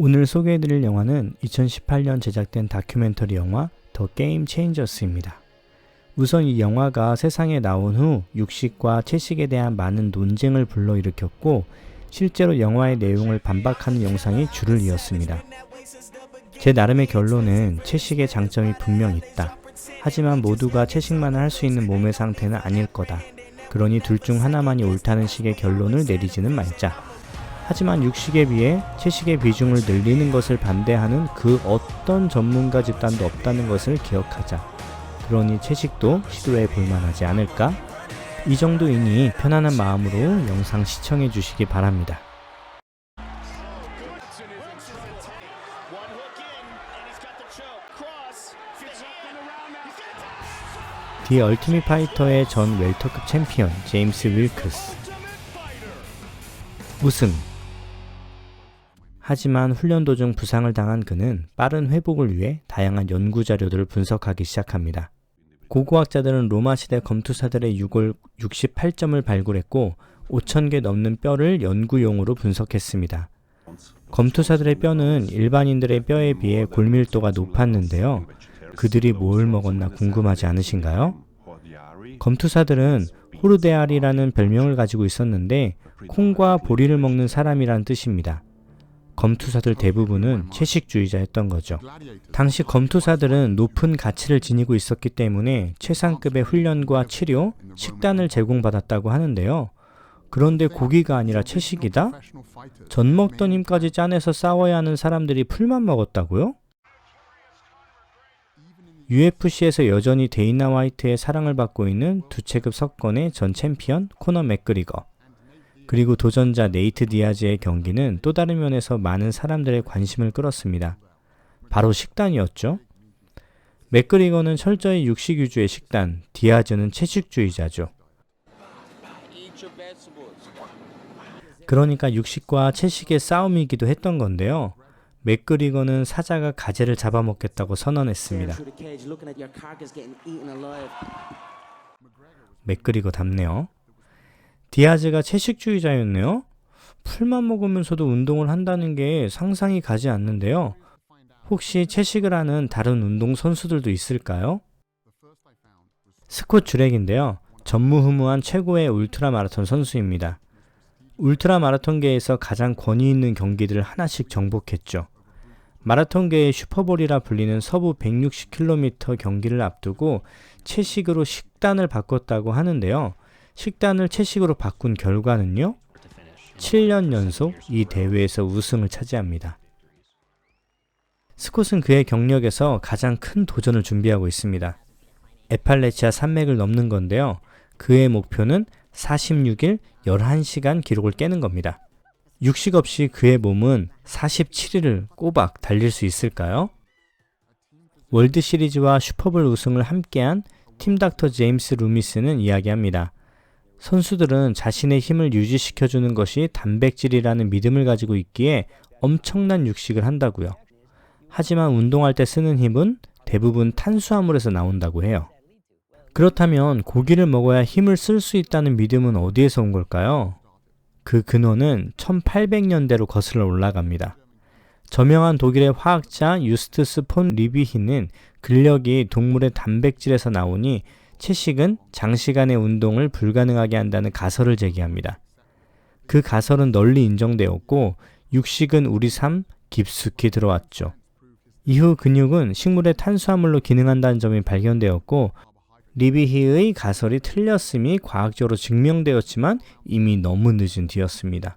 오늘 소개해드릴 영화는 2018년 제작된 다큐멘터리 영화 더 게임 체인저스입니다. 우선 이 영화가 세상에 나온 후 육식과 채식에 대한 많은 논쟁을 불러일으켰고 실제로 영화의 내용을 반박하는 영상이 줄을 이었습니다. 제 나름의 결론은 채식의 장점이 분명 있다. 하지만 모두가 채식만을 할 수 있는 몸의 상태는 아닐 거다. 그러니 둘 중 하나만이 옳다는 식의 결론을 내리지는 말자. 하지만 육식에 비해 채식의 비중을 늘리는 것을 반대하는 그 어떤 전문가 집단도 없다는 것을 기억하자. 그러니 채식도 시도해 볼 만하지 않을까? 이 정도이니 편안한 마음으로 영상 시청해 주시기 바랍니다. 디 얼티밋 파이터의 전 웰터급 챔피언 제임스 윌크스 우승. 하지만 훈련 도중 부상을 당한 그는 빠른 회복을 위해 다양한 연구 자료들을 분석하기 시작합니다. 고고학자들은 로마 시대 검투사들의 유골 68점을 발굴했고 5,000개 넘는 뼈를 연구용으로 분석했습니다. 검투사들의 뼈는 일반인들의 뼈에 비해 골밀도가 높았는데요. 그들이 뭘 먹었나 궁금하지 않으신가요? 검투사들은 호르데알이라는 별명을 가지고 있었는데 콩과 보리를 먹는 사람이란 뜻입니다. 검투사들 대부분은 채식주의자였던 거죠. 당시 검투사들은 높은 가치를 지니고 있었기 때문에 최상급의 훈련과 치료, 식단을 제공받았다고 하는데요. 그런데 고기가 아니라 채식이다? 젖 먹던 힘까지 짜내서 싸워야 하는 사람들이 풀만 먹었다고요? UFC에서 여전히 데이나 화이트의 사랑을 받고 있는 두 체급 석권의 전 챔피언 코너 맥그리거, 그리고 도전자 네이트 디아즈의 경기는 또 다른 면에서 많은 사람들의 관심을 끌었습니다. 바로 식단이었죠. 맥그리거는 철저히 육식 위주의 식단, 디아즈는 채식주의자죠. 그러니까 육식과 채식의 싸움이기도 했던 건데요. 맥그리거는 사자가 가재를 잡아먹겠다고 선언했습니다. 맥그리거답네요. 디아즈가 채식주의자였네요. 풀만 먹으면서도 운동을 한다는 게 상상이 가지 않는데요. 혹시 채식을 하는 다른 운동 선수들도 있을까요? 스콧 주렉인데요. 전무후무한 최고의 울트라 마라톤 선수입니다. 울트라 마라톤계에서 가장 권위 있는 경기들을 하나씩 정복했죠. 마라톤계의 슈퍼볼이라 불리는 서부 160km 경기를 앞두고 채식으로 식단을 바꿨다고 하는데요. 식단을 채식으로 바꾼 결과는요, 7년 연속 이 대회에서 우승을 차지합니다. 스콧은 그의 경력에서 가장 큰 도전을 준비하고 있습니다. 에팔레치아 산맥을 넘는 건데요. 그의 목표는 46일 11시간 기록을 깨는 겁니다. 육식 없이 그의 몸은 47일을 꼬박 달릴 수 있을까요? 월드 시리즈와 슈퍼볼 우승을 함께한 팀 닥터 제임스 루미스는 이야기합니다. 선수들은 자신의 힘을 유지시켜주는 것이 단백질이라는 믿음을 가지고 있기에 엄청난 육식을 한다고요. 하지만 운동할 때 쓰는 힘은 대부분 탄수화물에서 나온다고 해요. 그렇다면 고기를 먹어야 힘을 쓸 수 있다는 믿음은 어디에서 온 걸까요? 그 근원은 1800년대로 거슬러 올라갑니다. 저명한 독일의 화학자 유스투스 폰 리비히는 근력이 동물의 단백질에서 나오니 채식은 장시간의 운동을 불가능하게 한다는 가설을 제기합니다. 그 가설은 널리 인정되었고 육식은 우리 삶 깊숙이 들어왔죠. 이후 근육은 식물의 탄수화물로 기능한다는 점이 발견되었고 리비히의 가설이 틀렸음이 과학적으로 증명되었지만 이미 너무 늦은 뒤였습니다.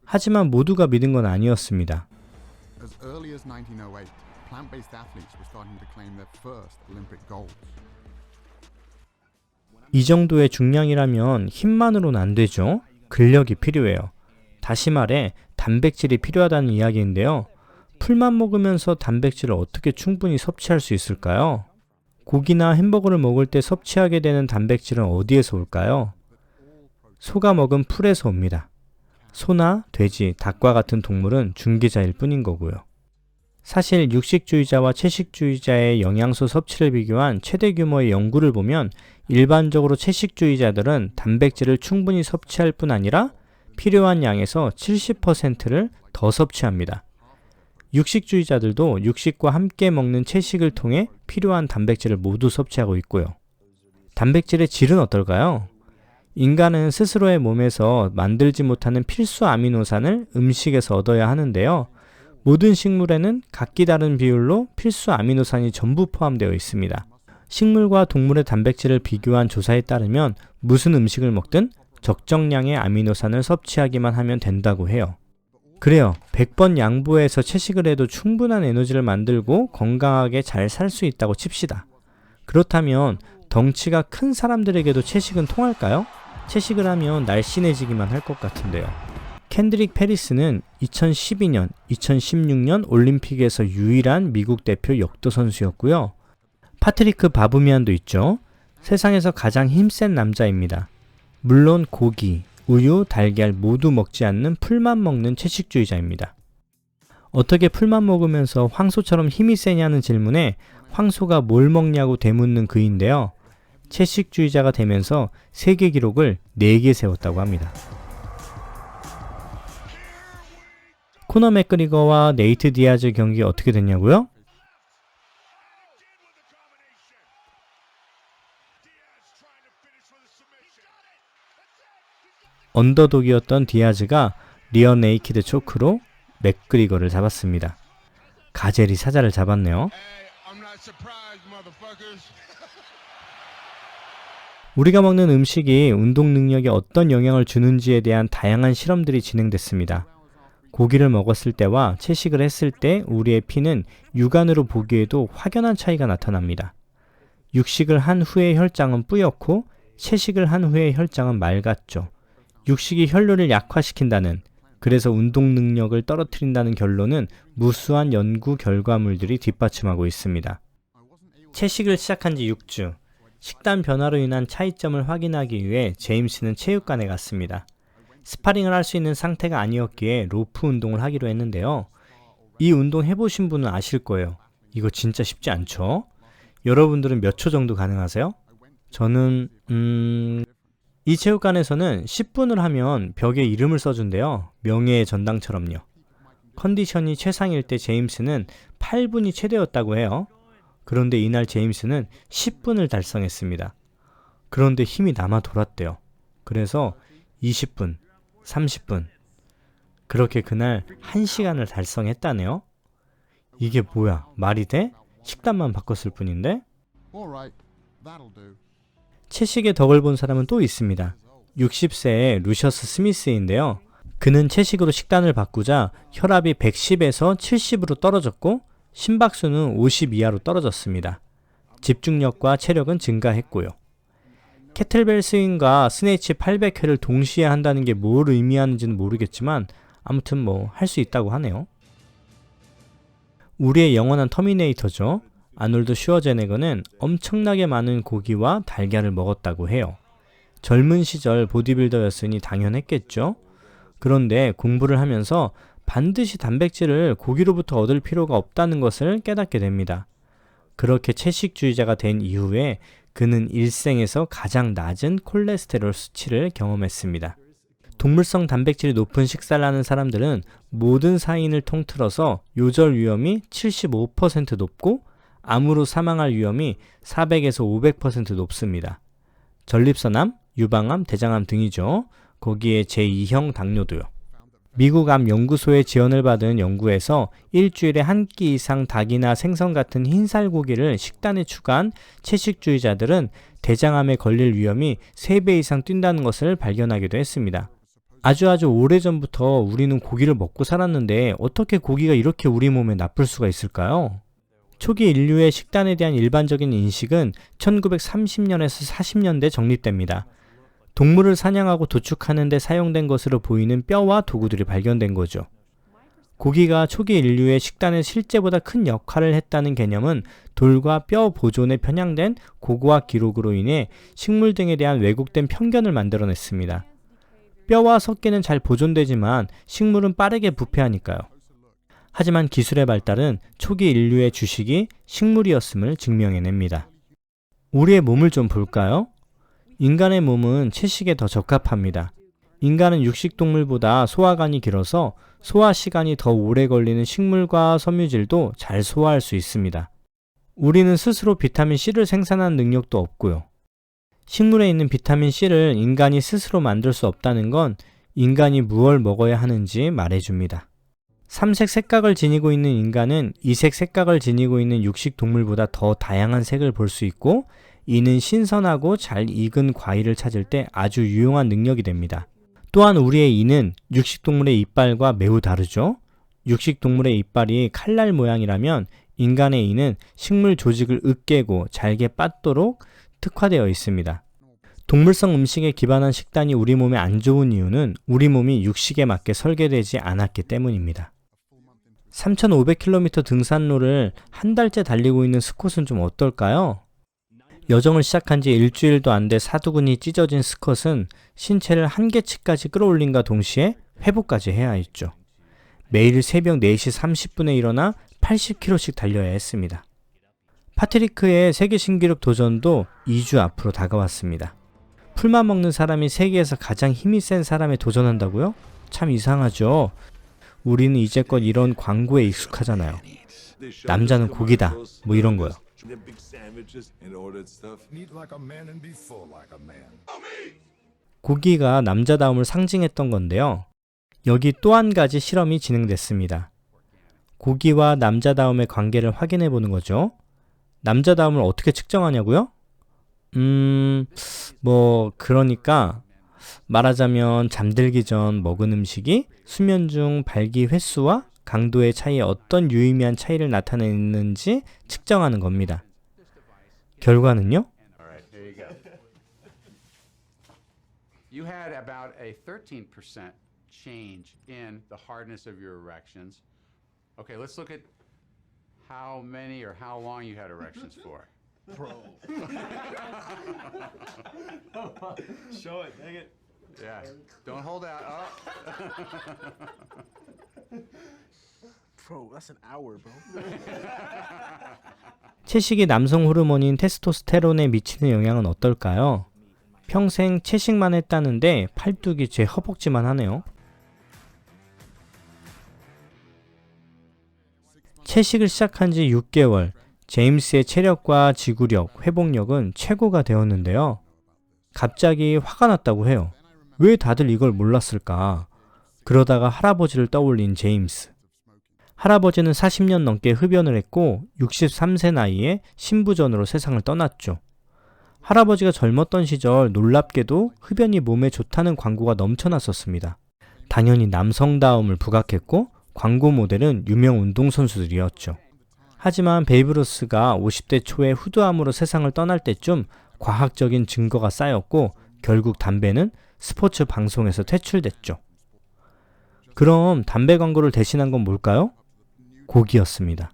하지만 모두가 믿은 건 아니었습니다. 이 정도의 중량이라면 힘만으로는 안 되죠. 근력이 필요해요. 다시 말해 단백질이 필요하다는 이야기인데요. 풀만 먹으면서 단백질을 어떻게 충분히 섭취할 수 있을까요? 고기나 햄버거를 먹을 때 섭취하게 되는 단백질은 어디에서 올까요? 소가 먹은 풀에서 옵니다. 소나 돼지, 닭과 같은 동물은 중개자일 뿐인 거고요. 사실 육식주의자와 채식주의자의 영양소 섭취를 비교한 최대 규모의 연구를 보면 일반적으로 채식주의자들은 단백질을 충분히 섭취할 뿐 아니라 필요한 양에서 70%를 더 섭취합니다. 육식주의자들도 육식과 함께 먹는 채식을 통해 필요한 단백질을 모두 섭취하고 있고요. 단백질의 질은 어떨까요? 인간은 스스로의 몸에서 만들지 못하는 필수 아미노산을 음식에서 얻어야 하는데요. 모든 식물에는 각기 다른 비율로 필수 아미노산이 전부 포함되어 있습니다. 식물과 동물의 단백질을 비교한 조사에 따르면 무슨 음식을 먹든 적정량의 아미노산을 섭취하기만 하면 된다고 해요. 그래요. 100번 양보해서 채식을 해도 충분한 에너지를 만들고 건강하게 잘 살 수 있다고 칩시다. 그렇다면 덩치가 큰 사람들에게도 채식은 통할까요? 채식을 하면 날씬해지기만 할 것 같은데요. 캔드릭 페리스는 2012년, 2016년 올림픽에서 유일한 미국 대표 역도 선수였고요. 파트리크 바부미안도 있죠. 세상에서 가장 힘센 남자입니다. 물론 고기, 우유, 달걀 모두 먹지 않는 풀만 먹는 채식주의자입니다. 어떻게 풀만 먹으면서 황소처럼 힘이 세냐는 질문에 황소가 뭘 먹냐고 되묻는 그인데요. 채식주의자가 되면서 세계 기록을 4개 세웠다고 합니다. 코너 맥그리거와 네이트 디아즈 경기 어떻게 됐냐고요? 언더독이었던 디아즈가 리어 네이키드 초크로 맥그리거를 잡았습니다. 가젤이 사자를 잡았네요. 우리가 먹는 음식이 운동 능력에 어떤 영향을 주는지에 대한 다양한 실험들이 진행됐습니다. 고기를 먹었을 때와 채식을 했을 때 우리의 피는 육안으로 보기에도 확연한 차이가 나타납니다. 육식을 한 후의 혈장은 뿌옇고 채식을 한 후의 혈장은 맑았죠. 육식이 혈류를 약화시킨다는, 그래서 운동 능력을 떨어뜨린다는 결론은 무수한 연구 결과물들이 뒷받침하고 있습니다. 채식을 시작한 지 6주, 식단 변화로 인한 차이점을 확인하기 위해 제임스는 체육관에 갔습니다. 스파링을 할 수 있는 상태가 아니었기에 로프 운동을 하기로 했는데요. 이 운동 해보신 분은 아실 거예요. 이거 진짜 쉽지 않죠? 여러분들은 몇 초 정도 가능하세요? 저는 이 체육관에서는 10분을 하면 벽에 이름을 써준대요. 명예의 전당처럼요. 컨디션이 최상일 때 제임스는 8분이 최대였다고 해요. 그런데 이날 제임스는 10분을 달성했습니다. 그런데 힘이 남아 돌았대요. 그래서 20분, 30분, 그렇게 그날 1시간을 달성했다네요. 이게 뭐야? 말이 돼? 식단만 바꿨을 뿐인데? 채식의 덕을 본 사람은 또 있습니다. 60세의 루셔스 스미스인데요. 그는 채식으로 식단을 바꾸자 혈압이 110에서 70으로 떨어졌고 심박수는 50 이하로 떨어졌습니다. 집중력과 체력은 증가했고요. 캐틀벨 스윙과 스네치 800회를 동시에 한다는 게 뭘 의미하는지는 모르겠지만 아무튼 뭐 할 수 있다고 하네요. 우리의 영원한 터미네이터죠. 아놀드 슈워제네거는 엄청나게 많은 고기와 달걀을 먹었다고 해요. 젊은 시절 보디빌더였으니 당연했겠죠. 그런데 공부를 하면서 반드시 단백질을 고기로부터 얻을 필요가 없다는 것을 깨닫게 됩니다. 그렇게 채식주의자가 된 이후에 그는 일생에서 가장 낮은 콜레스테롤 수치를 경험했습니다. 동물성 단백질이 높은 식사를 하는 사람들은 모든 사인을 통틀어서 요절 위험이 75% 높고 암으로 사망할 위험이 400에서 500% 높습니다. 전립선암, 유방암, 대장암 등이죠. 거기에 제2형 당뇨도요. 미국 암 연구소의 지원을 받은 연구에서 일주일에 한 끼 이상 닭이나 생선 같은 흰살고기를 식단에 추가한 채식주의자들은 대장암에 걸릴 위험이 3배 이상 뛴다는 것을 발견하기도 했습니다. 아주 오래전부터 우리는 고기를 먹고 살았는데 어떻게 고기가 이렇게 우리 몸에 나쁠 수가 있을까요? 초기 인류의 식단에 대한 일반적인 인식은 1930년에서 40년대 정립됩니다. 동물을 사냥하고 도축하는 데 사용된 것으로 보이는 뼈와 도구들이 발견된 거죠. 고기가 초기 인류의 식단에 실제보다 큰 역할을 했다는 개념은 돌과 뼈 보존에 편향된 고고학 기록으로 인해 식물 등에 대한 왜곡된 편견을 만들어냈습니다. 뼈와 석기는 잘 보존되지만 식물은 빠르게 부패하니까요. 하지만 기술의 발달은 초기 인류의 주식이 식물이었음을 증명해냅니다. 우리의 몸을 좀 볼까요? 인간의 몸은 채식에 더 적합합니다. 인간은 육식동물보다 소화관이 길어서 소화 시간이 더 오래 걸리는 식물과 섬유질도 잘 소화할 수 있습니다. 우리는 스스로 비타민C를 생산하는 능력도 없고요. 식물에 있는 비타민C를 인간이 스스로 만들 수 없다는 건 인간이 무엇을 먹어야 하는지 말해줍니다. 삼색 색각을 지니고 있는 인간은 이색 색각을 지니고 있는 육식동물보다 더 다양한 색을 볼 수 있고, 이는 신선하고 잘 익은 과일을 찾을 때 아주 유용한 능력이 됩니다. 또한 우리의 이는 육식동물의 이빨과 매우 다르죠. 육식동물의 이빨이 칼날 모양이라면 인간의 이는 식물 조직을 으깨고 잘게 빻도록 특화되어 있습니다. 동물성 음식에 기반한 식단이 우리 몸에 안 좋은 이유는 우리 몸이 육식에 맞게 설계되지 않았기 때문입니다. 3,500km 등산로를 한 달째 달리고 있는 스콧은 좀 어떨까요? 여정을 시작한 지 일주일도 안 돼 사두근이 찢어진 스콧은 신체를 한계치까지 끌어올린과 동시에 회복까지 해야 했죠. 매일 새벽 4시 30분에 일어나 80km씩 달려야 했습니다. 파트리크의 세계 신기록 도전도 2주 앞으로 다가왔습니다. 풀만 먹는 사람이 세계에서 가장 힘이 센 사람에 도전한다고요? 참 이상하죠? 우리는 이제껏 이런 광고에 익숙하잖아요. 남자는 고기다, 뭐 이런 거요. 고기가 남자다움을 상징했던 건데요. 여기 또 한 가지 실험이 진행됐습니다. 고기와 남자다움의 관계를 확인해 보는 거죠. 남자다움을 어떻게 측정하냐고요? 그러니까 말하자면 잠들기 전 먹은 음식이 수면 중 발기 횟수와 강도의 차이에 어떤 유의미한 차이를 나타내는지 측정하는 겁니다. 결과는요? You had about a 13% change in the hardness of your erections. Okay, let's look at how many or how long you had erections for. Bro. Show it, dang it. Yeah, don't hold out. Oh. Bro, that's an hour, bro. 채식이 남성 호르몬인 테스토스테론에 미치는 영향은 어떨까요? 평생 채식만 했다는데 팔뚝이 제 허벅지만 하네요. 채식을 시작한 지 6개월, 제임스의 체력과 지구력, 회복력은 최고가 되었는데요. 갑자기 화가 났다고 해요. 왜 다들 이걸 몰랐을까? 그러다가 할아버지를 떠올린 제임스. 할아버지는 40년 넘게 흡연을 했고 63세 나이에 신부전으로 세상을 떠났죠. 할아버지가 젊었던 시절 놀랍게도 흡연이 몸에 좋다는 광고가 넘쳐났었습니다. 당연히 남성다움을 부각했고 광고 모델은 유명 운동선수들이었죠. 하지만 베이브 루스가 50대 초에 후두암으로 세상을 떠날 때쯤 과학적인 증거가 쌓였고 결국 담배는 스포츠 방송에서 퇴출됐죠. 그럼 담배 광고를 대신한 건 뭘까요? 고기였습니다.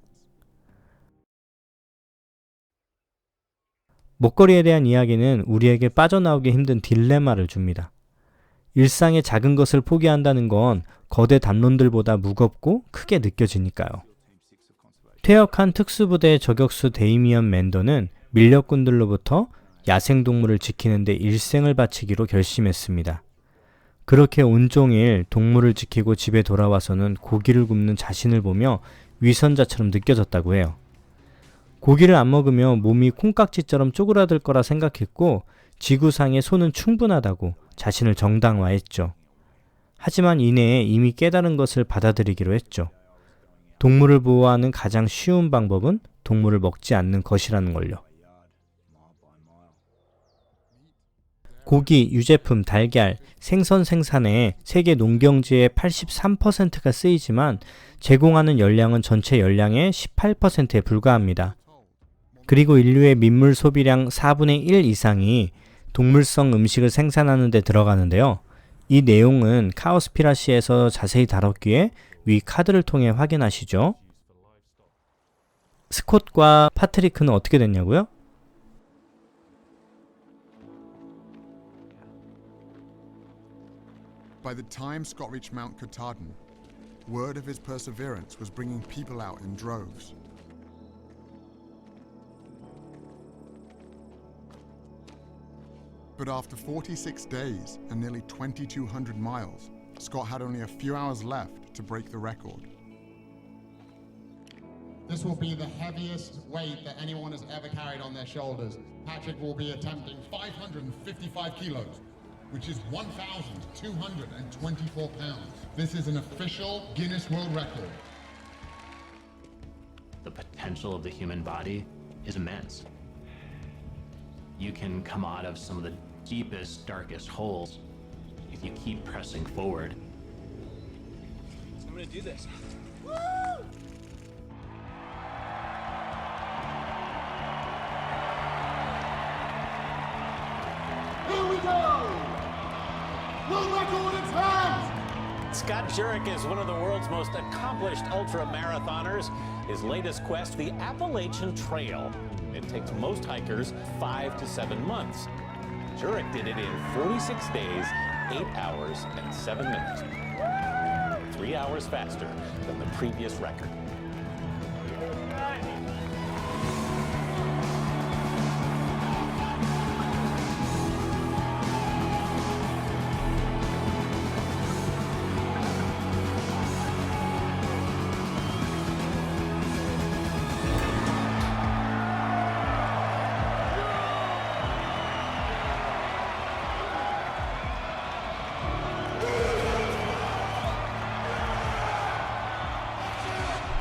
먹거리에 대한 이야기는 우리에게 빠져나오기 힘든 딜레마를 줍니다. 일상의 작은 것을 포기한다는 건 거대 담론들보다 무겁고 크게 느껴지니까요. 퇴역한 특수부대 저격수 데이미언 맨더는 밀렵꾼들로부터 야생동물을 지키는 데 일생을 바치기로 결심했습니다. 그렇게 온종일 동물을 지키고 집에 돌아와서는 고기를 굽는 자신을 보며 위선자처럼 느껴졌다고 해요. 고기를 안 먹으면 몸이 콩깍지처럼 쪼그라들 거라 생각했고 지구상의 소는 충분하다고 자신을 정당화했죠. 하지만 이내에 이미 깨달은 것을 받아들이기로 했죠. 동물을 보호하는 가장 쉬운 방법은 동물을 먹지 않는 것이라는 걸요. 고기, 유제품, 달걀, 생선 생산에 세계 농경지의 83%가 쓰이지만 제공하는 열량은 전체 열량의 18%에 불과합니다. 그리고 인류의 민물 소비량 4분의 1 이상이 동물성 음식을 생산하는 데 들어가는데요. 이 내용은 카오스피라시에서 자세히 다뤘기에 위 카드를 통해 확인하시죠. 스콧과 파트리크는 어떻게 됐냐고요? By the time Scott reached Mount Katahdin, word of his perseverance was bringing people out in droves. But after 46 days and nearly 2,200 miles, Scott had only a few hours left to break the record. This will be the heaviest weight that anyone has ever carried on their shoulders. Patrick will be attempting 555 kilos, which is 1,224 pounds. This is an official Guinness World Record. The potential of the human body is immense. You can come out of some of the deepest, darkest holes if you keep pressing forward. I'm gonna do this. Here we go! World record in hand! Scott Jurek is one of the world's most accomplished ultra-marathoners. His latest quest, the Appalachian Trail. It takes most hikers 5 to 7 months. Jurek did it in 46 days, 8 hours, and 7 minutes. 3 hours faster than the previous record.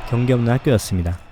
경기 없는 학교였습니다.